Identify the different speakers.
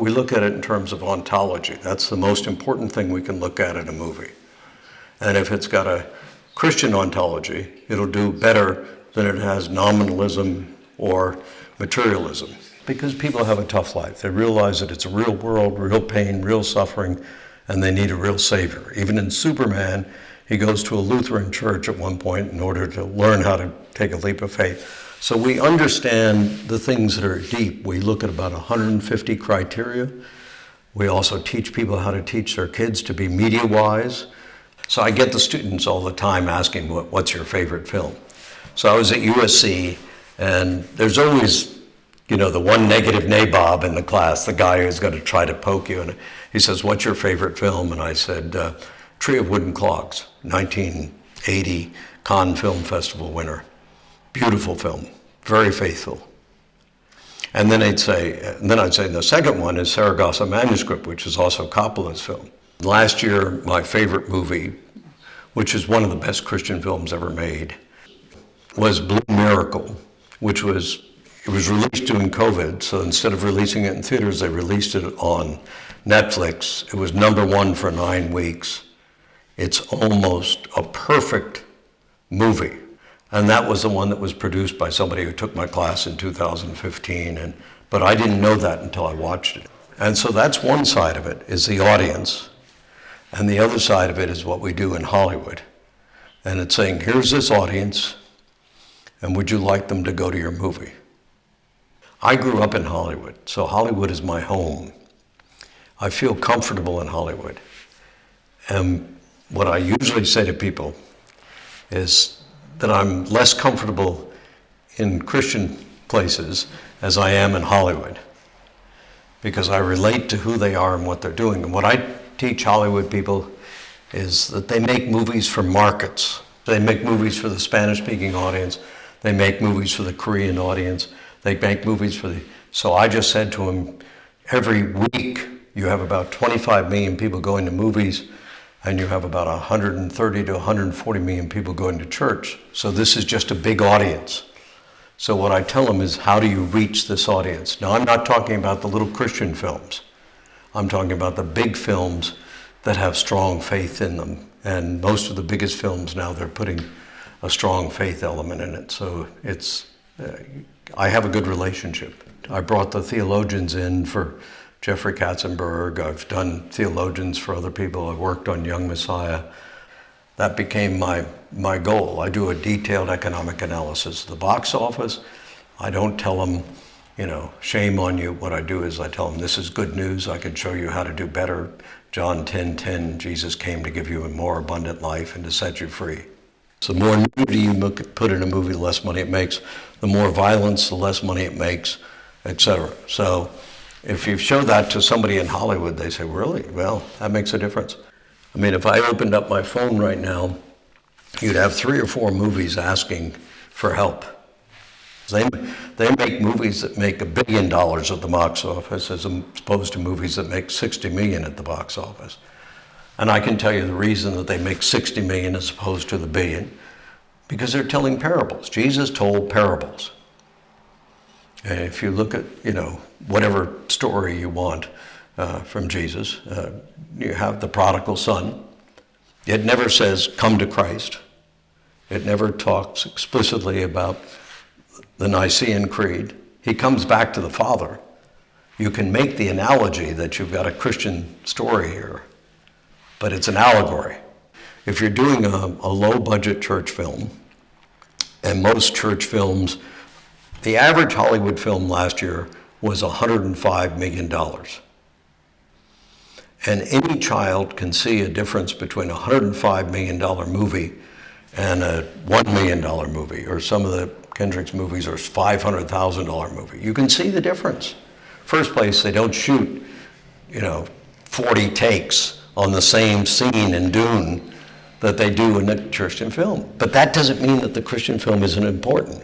Speaker 1: we look at it in terms of ontology. That's the most important thing we can look at in a movie. And if it's got a Christian ontology, it'll do better than it has nominalism or materialism. Because people have a tough life. They realize that it's a real world, real pain, real suffering, and they need a real savior. Even in Superman, he goes to a Lutheran church at one point in order to learn how to take a leap of faith. So we understand the things that are deep. We look at about 150 criteria. We also teach people how to teach their kids to be media wise. So I get the students all the time asking, what's your favorite film? So I was at USC, and there's always, the one negative nabob in the class, the guy who's going to try to poke you. And he says, what's your favorite film? And I said, Tree of Wooden Clogs, 1980 Cannes Film Festival winner. Beautiful film, very faithful. And then I'd say, the second one is Saragossa Manuscript, which is also Coppola's film. Last year, my favorite movie, which is one of the best Christian films ever made, was Blue Miracle, it was released during COVID, so instead of releasing it in theaters, they released it on Netflix. It was #1 for 9 weeks. It's almost a perfect movie. And that was the one that was produced by somebody who took my class in 2015, but I didn't know that until I watched it. And so that's one side of it, is the audience. And the other side of it is what we do in Hollywood. And it's saying, here's this audience, and would you like them to go to your movie? I grew up in Hollywood, so Hollywood is my home. I feel comfortable in Hollywood. And what I usually say to people is that I'm less comfortable in Christian places as I am in Hollywood, because I relate to who they are and what they're doing. And what I teach Hollywood people is that they make movies for markets. They make movies for the Spanish-speaking audience. They make movies for the Korean audience. They make movies so I just said to them, every week you have about 25 million people going to movies, and you have about 130 to 140 million people going to church. So this is just a big audience. So what I tell them is, how do you reach this audience? Now, I'm not talking about the little Christian films. I'm talking about the big films that have strong faith in them. And most of the biggest films now, they're putting a strong faith element in it. So I have a good relationship. I brought the theologians in for Jeffrey Katzenberg. I've done theologians for other people. I've worked on Young Messiah. That became my goal. I do a detailed economic analysis of the box office. I don't tell them, shame on you. What I do is I tell them, this is good news. I can show you how to do better. John 10:10, Jesus came to give you a more abundant life and to set you free. So the more nudity you put in a movie, the less money it makes. The more violence, the less money it makes, etc. So if you show that to somebody in Hollywood, they say, really? Well, that makes a difference. I mean, if I opened up my phone right now, you'd have 3 or 4 movies asking for help. They make movies that make $1 billion at the box office as opposed to movies that make 60 million at the box office. And I can tell you the reason that they make 60 million as opposed to the billion, because they're telling parables. Jesus told parables. And if you look at, whatever story you want from Jesus, you have the prodigal son. It never says, come to Christ. It never talks explicitly about the Nicene Creed. He comes back to the Father. You can make the analogy that you've got a Christian story here, but it's an allegory. If you're doing a low-budget church film, and most church films, the average Hollywood film last year was $105 million. And any child can see a difference between a $105 million movie and a $1 million movie, or some of the Kendrick's movies are $500,000 movie. You can see the difference. First place, they don't shoot, 40 takes on the same scene in Dune that they do in the Christian film. But that doesn't mean that the Christian film isn't important.